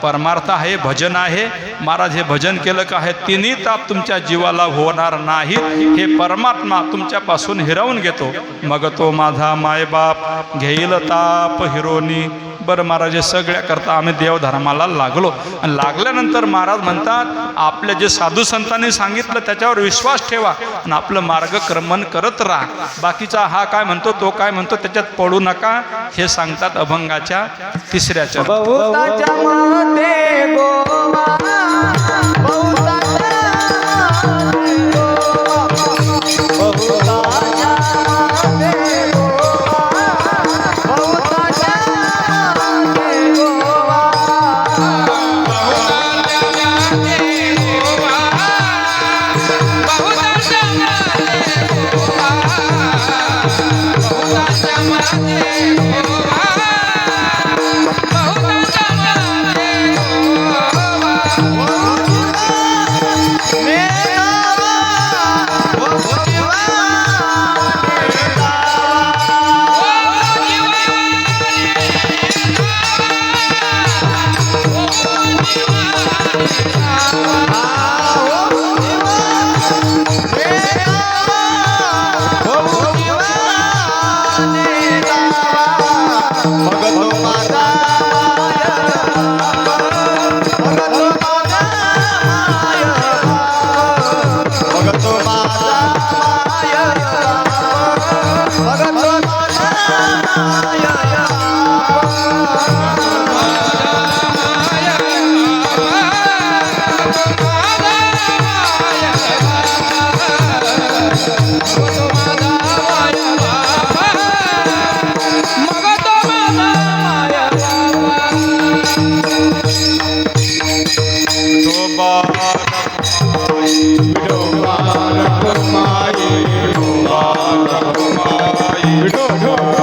परमार्थ आहे, भजन आहे। महाराज हे भजन केलं का हे तिन्ही ताप तुमच्या जीवाला होणार नाहीत, हे परमात्मा तुमच्यापासून हिरावून घेतो। मग तो माझा मायबाप घेईल ताप हिरोनी। बरं महाराज, सगळ्या करता आम्ही देवधर्माला लागलो आणि लागल्यानंतर महाराज म्हणतात आपल्या जे साधू संतांनी सांगितलं त्याच्यावर विश्वास ठेवा आणि आपलं मार्गक्रमण करत राहा। बाकीचा हा काय म्हणतो तो काय म्हणतो त्याच्यात पडू नका, हे सांगतात अभंगाच्या 3ऱ्या Go, go, go.